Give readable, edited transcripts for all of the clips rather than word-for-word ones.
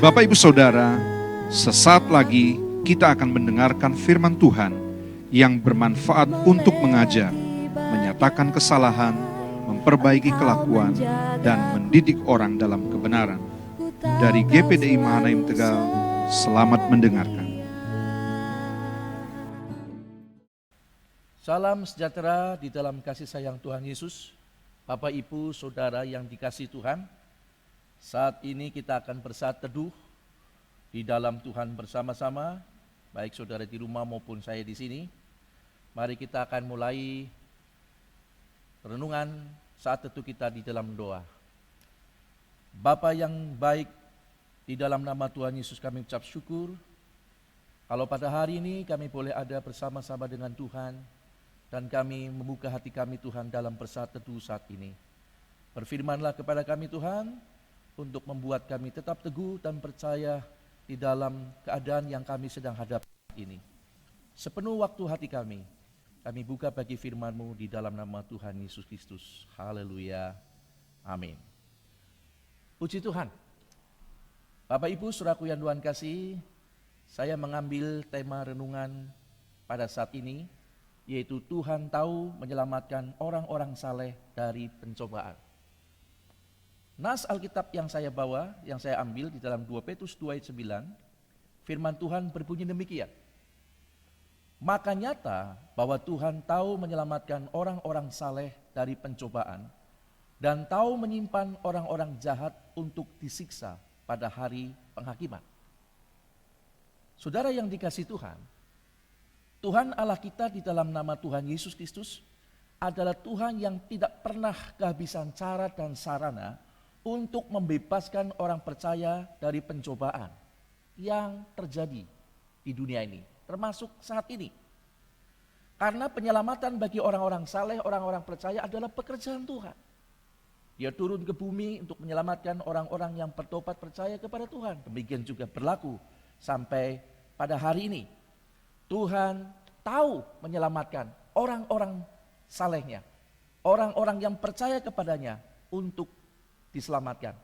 Bapak Ibu Saudara, sesaat lagi kita akan mendengarkan firman Tuhan yang bermanfaat untuk mengajar, menyatakan kesalahan, memperbaiki kelakuan, dan mendidik orang dalam kebenaran. Dari GPDI Mahanaim Tegal, selamat mendengarkan. Salam sejahtera di dalam kasih sayang Tuhan Yesus. Bapak Ibu Saudara yang dikasihi Tuhan, saat ini kita akan bersaat teduh di dalam Tuhan bersama-sama, baik saudara di rumah maupun saya di sini. Mari kita akan mulai renungan saat teduh kita di dalam doa. Bapa yang baik, di dalam nama Tuhan Yesus kami ucap syukur kalau pada hari ini kami boleh ada bersama-sama dengan Tuhan dan kami membuka hati kami Tuhan dalam bersaat teduh saat ini. Berfirmanlah kepada kami Tuhan untuk membuat kami tetap teguh dan percaya di dalam keadaan yang kami sedang hadapi ini. Sepenuh waktu hati kami buka bagi firman-Mu di dalam nama Tuhan Yesus Kristus. Haleluya. Amin. Puji Tuhan. Bapak Ibu Saudaraku yang Tuhan kasih, saya mengambil tema renungan pada saat ini, yaitu Tuhan tahu menyelamatkan orang-orang saleh dari pencobaan. Nas Alkitab yang saya bawa, yang saya ambil di dalam 2 Petrus 2 ayat 9, firman Tuhan berbunyi demikian. Maka nyata bahwa Tuhan tahu menyelamatkan orang-orang saleh dari pencobaan dan tahu menyimpan orang-orang jahat untuk disiksa pada hari penghakiman. Saudara yang dikasihi Tuhan, Tuhan Allah kita di dalam nama Tuhan Yesus Kristus adalah Tuhan yang tidak pernah kehabisan cara dan sarana untuk membebaskan orang percaya dari pencobaan yang terjadi di dunia ini, termasuk saat ini. Karena penyelamatan bagi orang-orang saleh, orang-orang percaya adalah pekerjaan Tuhan. Dia turun ke bumi untuk menyelamatkan orang-orang yang bertobat percaya kepada Tuhan. Demikian juga berlaku sampai pada hari ini. Tuhan tahu menyelamatkan orang-orang salehnya, orang-orang yang percaya kepadanya untuk diselamatkan.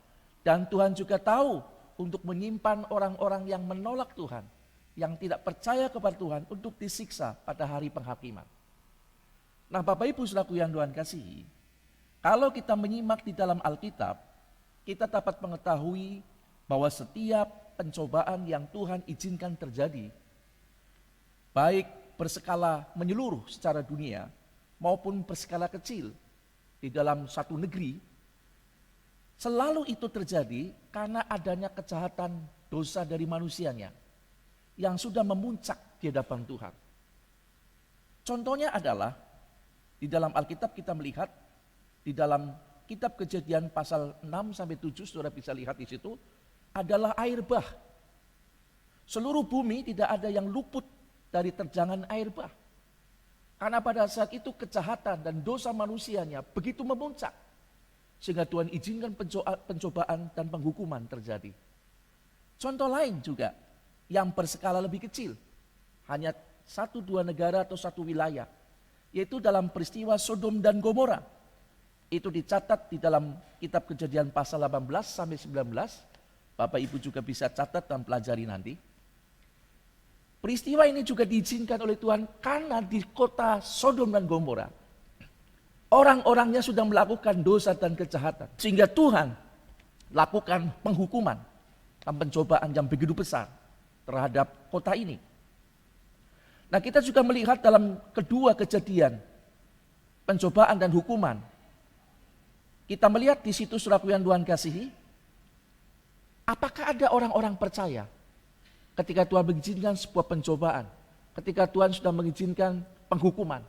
Dan Tuhan juga tahu untuk menyimpan orang-orang yang menolak Tuhan, yang tidak percaya kepada Tuhan untuk disiksa pada hari penghakiman. Nah Bapak Ibu Saudaraku yang Tuhan kasihi, kalau kita menyimak di dalam Alkitab, kita dapat mengetahui bahwa setiap pencobaan yang Tuhan izinkan terjadi, baik berskala menyeluruh secara dunia maupun berskala kecil di dalam satu negeri, selalu itu terjadi karena adanya kejahatan dosa dari manusianya yang sudah memuncak di hadapan Tuhan. Contohnya adalah di dalam Alkitab kita melihat di dalam kitab Kejadian pasal 6-7, saudara bisa lihat di situ adalah air bah. Seluruh bumi tidak ada yang luput dari terjangan air bah. Karena pada saat itu kejahatan dan dosa manusianya begitu memuncak, sehingga Tuhan izinkan pencobaan dan penghukuman terjadi. Contoh lain juga yang berskala lebih kecil, hanya 1-2 negara atau satu wilayah, yaitu dalam peristiwa Sodom dan Gomora. Itu dicatat di dalam kitab Kejadian pasal 18-19. Bapak Ibu juga bisa catat dan pelajari nanti. Peristiwa ini juga diizinkan oleh Tuhan karena di kota Sodom dan Gomora orang-orangnya sudah melakukan dosa dan kejahatan. Sehingga Tuhan lakukan penghukuman dan pencobaan yang begitu besar terhadap kota ini. Nah kita juga melihat dalam kedua kejadian, pencobaan dan hukuman. Kita melihat di situ saudaraku yang Tuhan kasihi, apakah ada orang-orang percaya ketika Tuhan mengizinkan sebuah pencobaan, ketika Tuhan sudah mengizinkan penghukuman,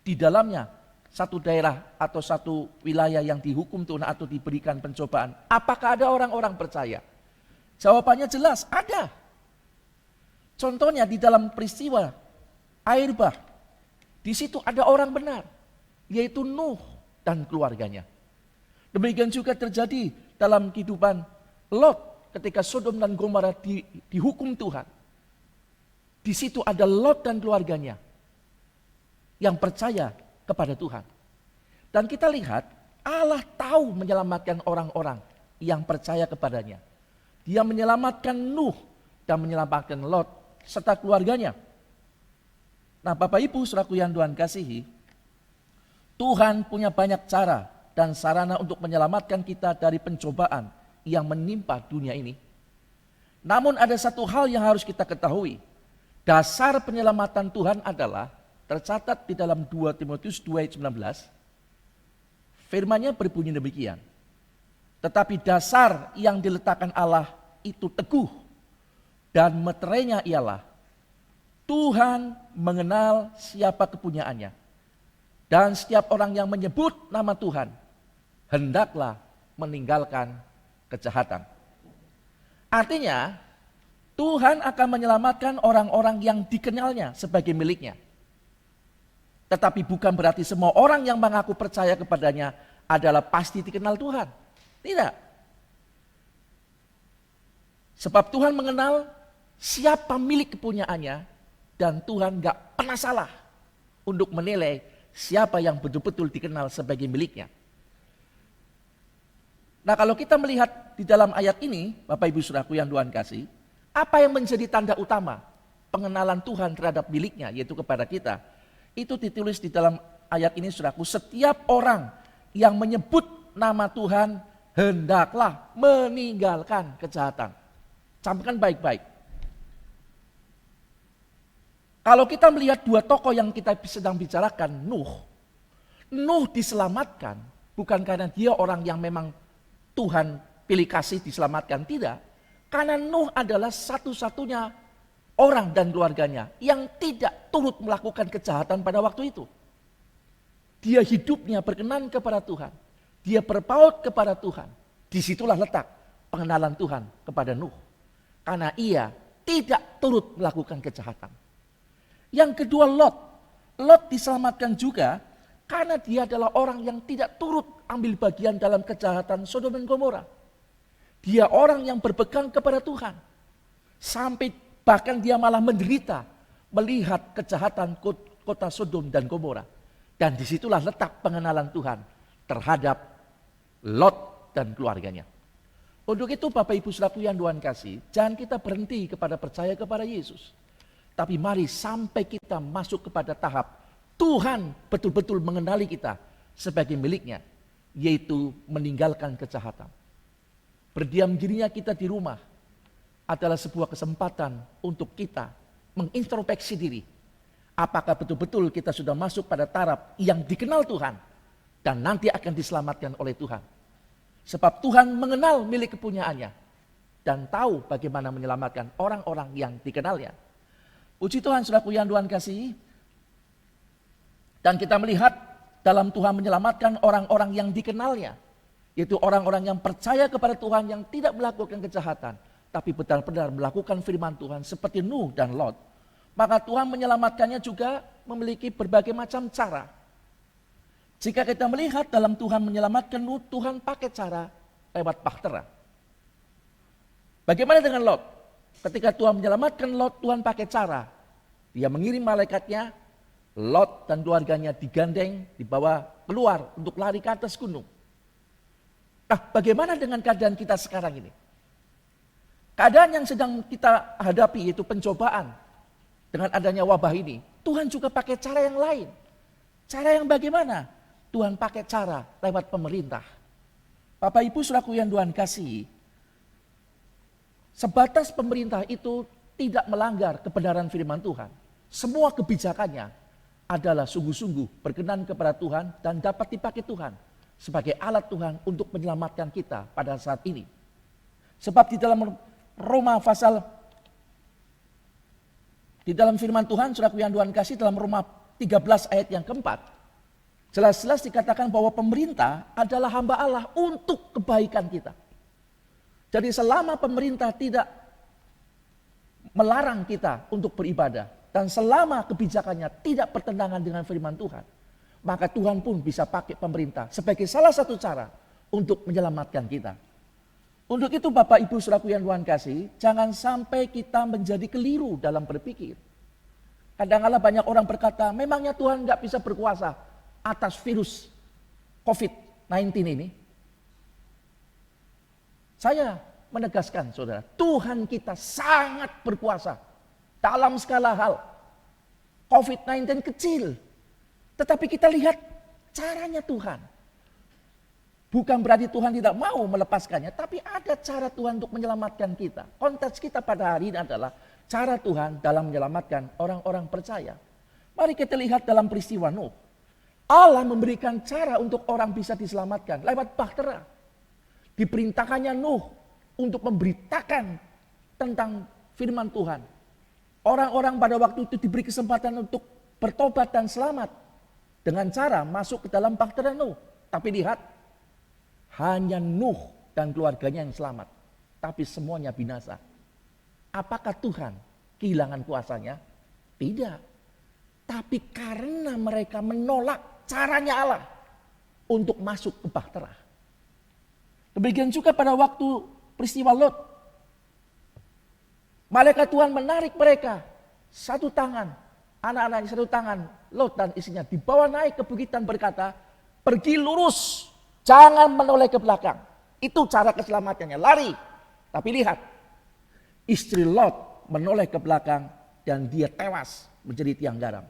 di dalamnya satu daerah atau satu wilayah yang dihukum Tuhan atau diberikan pencobaan, apakah ada orang-orang percaya? Jawabannya jelas, ada. Contohnya di dalam peristiwa air bah, di situ ada orang benar, yaitu Nuh dan keluarganya. Demikian juga terjadi dalam kehidupan Lot ketika Sodom dan Gomora dihukum Tuhan. Di situ ada Lot dan keluarganya yang percaya kepada Tuhan. Dan kita lihat Allah tahu menyelamatkan orang-orang yang percaya kepadanya. Dia menyelamatkan Nuh dan menyelamatkan Lot serta keluarganya. Nah, Bapak Ibu saudaraku yang Tuhan kasihi, Tuhan punya banyak cara dan sarana untuk menyelamatkan kita dari pencobaan yang menimpa dunia ini. Namun ada satu hal yang harus kita ketahui. Dasar penyelamatan Tuhan adalah tercatat di dalam 2 Timotius 2 ayat 19. Firman-Nya berbunyi demikian. Tetapi dasar yang diletakkan Allah itu teguh, dan meterainya ialah Tuhan mengenal siapa kepunyaannya. Dan setiap orang yang menyebut nama Tuhan, hendaklah meninggalkan kejahatan. Artinya, Tuhan akan menyelamatkan orang-orang yang dikenalnya sebagai miliknya. Tetapi bukan berarti semua orang yang mengaku percaya kepadanya adalah pasti dikenal Tuhan. Tidak. Sebab Tuhan mengenal siapa milik kepunyaannya, dan Tuhan gak pernah salah untuk menilai siapa yang betul-betul dikenal sebagai miliknya. Nah, kalau kita melihat di dalam ayat ini, Bapak Ibu Saudaraku yang Tuhan kasih, apa yang menjadi tanda utama pengenalan Tuhan terhadap miliknya, yaitu kepada kita, itu ditulis di dalam ayat ini, Saudaraku, setiap orang yang menyebut nama Tuhan hendaklah meninggalkan kejahatan. Camkan baik-baik. Kalau kita melihat dua tokoh yang kita sedang bicarakan, Nuh diselamatkan bukan karena dia orang yang memang Tuhan pilih kasih diselamatkan, tidak. Karena Nuh adalah satu-satunya orang dan keluarganya yang tidak turut melakukan kejahatan pada waktu itu. Dia hidupnya berkenan kepada Tuhan. Dia berpaut kepada Tuhan. Disitulah letak pengenalan Tuhan kepada Nuh. Karena ia tidak turut melakukan kejahatan. Yang kedua Lot diselamatkan juga karena dia adalah orang yang tidak turut ambil bagian dalam kejahatan Sodom dan Gomora. Dia orang yang berpegang kepada Tuhan. Sampai bahkan dia malah menderita melihat kejahatan kota Sodom dan Gomora. Dan disitulah letak pengenalan Tuhan terhadap Lot dan keluarganya. Untuk itu Bapak Ibu Saudaraku yang Tuhan kasih, jangan kita berhenti kepada percaya kepada Yesus. Tapi mari sampai kita masuk kepada tahap Tuhan betul-betul mengenali kita sebagai miliknya, yaitu meninggalkan kejahatan. Berdiam dirinya kita di rumah adalah sebuah kesempatan untuk kita mengintrospeksi diri. Apakah betul-betul kita sudah masuk pada taraf yang dikenal Tuhan dan nanti akan diselamatkan oleh Tuhan. Sebab Tuhan mengenal milik kepunyaannya dan tahu bagaimana menyelamatkan orang-orang yang dikenalnya. Puji Tuhan, saudaraku yang Tuhan kasih. Dan kita melihat dalam Tuhan menyelamatkan orang-orang yang dikenalnya. Yaitu orang-orang yang percaya kepada Tuhan yang tidak melakukan kejahatan. Tapi benar-benar melakukan firman Tuhan seperti Nuh dan Lot. Maka Tuhan menyelamatkannya juga memiliki berbagai macam cara. Jika kita melihat dalam Tuhan menyelamatkan Nuh, Tuhan pakai cara lewat bahtera. Bagaimana dengan Lot? Ketika Tuhan menyelamatkan Lot, Tuhan pakai cara. Dia mengirim malaikatnya, Lot dan keluarganya digandeng, dibawa keluar untuk lari ke atas gunung. Nah, bagaimana dengan keadaan kita sekarang ini? Keadaan yang sedang kita hadapi yaitu pencobaan. Dengan adanya wabah ini, Tuhan juga pakai cara yang lain. Cara yang bagaimana? Tuhan pakai cara lewat pemerintah. Bapak Ibu Saudaraku yang Tuhan kasih, sebatas pemerintah itu tidak melanggar kebenaran firman Tuhan. Semua kebijakannya adalah sungguh-sungguh berkenan kepada Tuhan dan dapat dipakai Tuhan sebagai alat Tuhan untuk menyelamatkan kita pada saat ini. Sebab di dalam Roma di dalam firman Tuhan, saudaraku yang Tuhan kasih, dalam Roma 13 ayat yang keempat, jelas-jelas dikatakan bahwa pemerintah adalah hamba Allah untuk kebaikan kita. Jadi selama pemerintah tidak melarang kita untuk beribadah dan selama kebijakannya tidak bertentangan dengan firman Tuhan, maka Tuhan pun bisa pakai pemerintah sebagai salah satu cara untuk menyelamatkan kita. Untuk itu Bapak Ibu Saudaraku yang Tuhan kasih, jangan sampai kita menjadi keliru dalam berpikir. Kadang-kadang banyak orang berkata, memangnya Tuhan nggak bisa berkuasa atas virus COVID-19 ini? Saya menegaskan saudara, Tuhan kita sangat berkuasa dalam segala hal. COVID-19 kecil, tetapi kita lihat caranya Tuhan. Bukan berarti Tuhan tidak mau melepaskannya, tapi ada cara Tuhan untuk menyelamatkan kita. Konteks kita pada hari ini adalah cara Tuhan dalam menyelamatkan orang-orang percaya. Mari kita lihat dalam peristiwa Nuh. Allah memberikan cara untuk orang bisa diselamatkan lewat bahtera. Diperintahkannya Nuh untuk memberitakan tentang firman Tuhan. Orang-orang pada waktu itu diberi kesempatan untuk bertobat dan selamat dengan cara masuk ke dalam bahtera Nuh. Tapi lihat, hanya Nuh dan keluarganya yang selamat, tapi semuanya binasa. Apakah Tuhan kehilangan kuasanya? Tidak. Tapi karena mereka menolak caranya Allah untuk masuk ke bahtera. Demikian juga pada waktu peristiwa Lot. Malaikat Tuhan menarik mereka satu tangan, anak-anaknya satu tangan, Lot dan istrinya dibawa naik ke bukit dan berkata, pergi lurus, jangan menoleh ke belakang. Itu cara keselamatannya, lari. Tapi lihat, istri Lot menoleh ke belakang dan dia tewas menjadi tiang garam.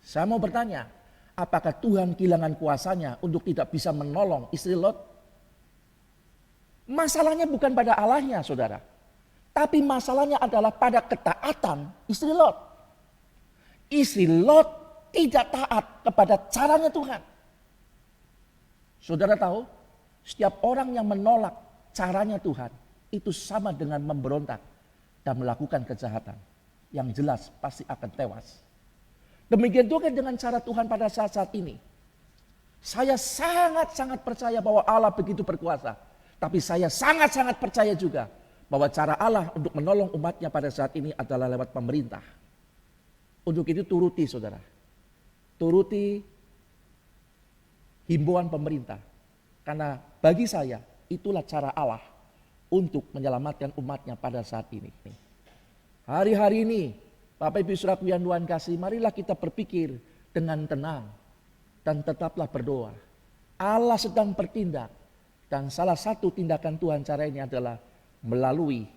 Saya mau bertanya, apakah Tuhan kehilangan kuasanya untuk tidak bisa menolong istri Lot? Masalahnya bukan pada Allahnya, saudara. Tapi masalahnya adalah pada ketaatan istri Lot. Istri Lot tidak taat kepada caranya Tuhan. Saudara tahu, setiap orang yang menolak caranya Tuhan, itu sama dengan memberontak dan melakukan kejahatan. Yang jelas pasti akan tewas. Demikian juga dengan cara Tuhan pada saat-saat ini. Saya sangat-sangat percaya bahwa Allah begitu berkuasa. Tapi saya sangat-sangat percaya juga bahwa cara Allah untuk menolong umatnya pada saat ini adalah lewat pemerintah. Untuk itu turuti saudara. Turuti himbauan pemerintah. Karena bagi saya itulah cara Allah untuk menyelamatkan umatnya pada saat ini. Hari-hari ini Bapak Ibu Saudaraku yang Tuhan kasih, marilah kita berpikir dengan tenang dan tetaplah berdoa. Allah sedang bertindak dan salah satu tindakan Tuhan cara ini adalah melalui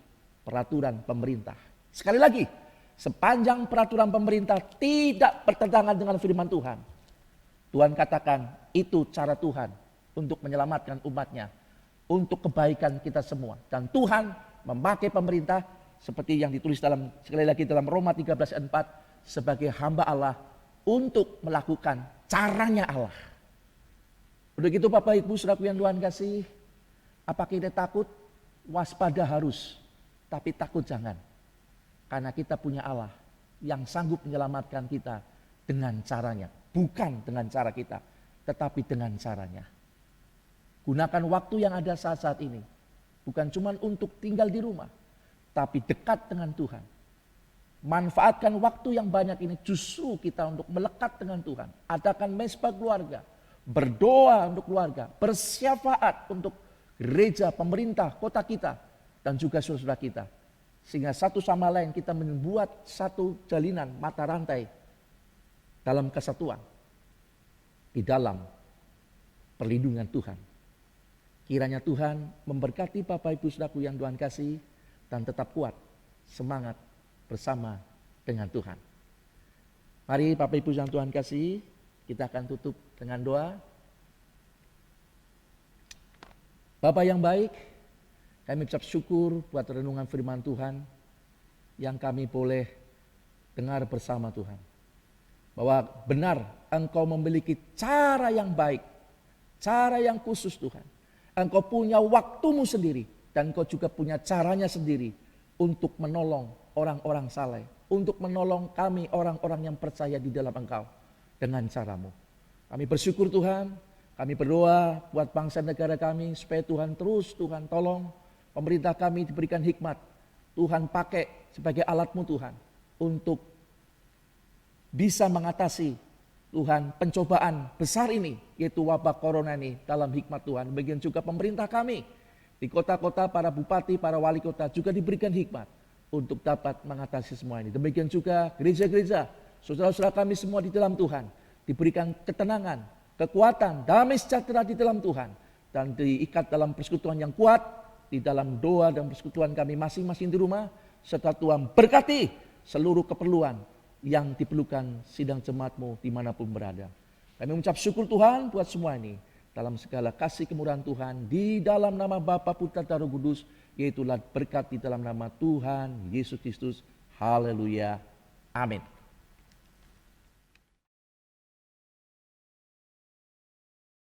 peraturan pemerintah. Sekali lagi, sepanjang peraturan pemerintah tidak bertentangan dengan firman Tuhan. Tuhan katakan itu cara Tuhan untuk menyelamatkan umatnya. Untuk kebaikan kita semua. Dan Tuhan memakai pemerintah seperti yang ditulis dalam, sekali lagi dalam Roma 13 ayat 4. Sebagai hamba Allah untuk melakukan caranya Allah. Udah gitu Bapak Ibu Saudaraku yang Tuhan kasih. Apa kita takut? Waspada harus, tapi takut jangan. Karena kita punya Allah yang sanggup menyelamatkan kita dengan caranya. Bukan dengan cara kita, tetapi dengan caranya. Gunakan waktu yang ada saat-saat ini. Bukan cuma untuk tinggal di rumah, tapi dekat dengan Tuhan. Manfaatkan waktu yang banyak ini justru kita untuk melekat dengan Tuhan. Adakan mesbah keluarga, berdoa untuk keluarga, bersyafaat untuk gereja, pemerintah, kota kita, dan juga saudara-saudara kita. Sehingga satu sama lain kita membuat satu jalinan mata rantai dalam kesatuan. Di dalam perlindungan Tuhan. Kiranya Tuhan memberkati Bapak Ibu Saudaraku yang Tuhan kasih dan tetap kuat, semangat bersama dengan Tuhan. Mari Bapak Ibu yang Tuhan kasih, kita akan tutup dengan doa. Bapa yang baik, kami ucap syukur buat renungan firman Tuhan yang kami boleh dengar bersama Tuhan. Bahwa benar Engkau memiliki cara yang baik, cara yang khusus Tuhan. Engkau punya waktumu sendiri dan Engkau juga punya caranya sendiri untuk menolong orang-orang saleh. Untuk menolong kami orang-orang yang percaya di dalam Engkau dengan caramu. Kami bersyukur Tuhan. Kami berdoa buat bangsa negara kami supaya Tuhan tolong pemerintah kami diberikan hikmat. Tuhan pakai sebagai alatmu Tuhan untuk bisa mengatasi Tuhan pencobaan besar ini yaitu wabah corona ini dalam hikmat Tuhan. Demikian juga pemerintah kami di kota-kota, para bupati, para wali kota juga diberikan hikmat untuk dapat mengatasi semua ini. Demikian juga gereja-gereja, saudara-saudara kami semua di dalam Tuhan diberikan ketenangan, kekuatan, damai sejahtera di dalam Tuhan. Dan diikat dalam persekutuan yang kuat di dalam doa dan persekutuan kami masing-masing di rumah, serta Tuhan berkati seluruh keperluan yang diperlukan sidang jemaat-Mu dimanapun berada. Kami mengucap syukur Tuhan buat semua ini, dalam segala kasih kemurahan Tuhan, di dalam nama Bapa, Putra, dan Roh Kudus, yaitulah berkat di dalam nama Tuhan Yesus Kristus. Haleluya. Amin.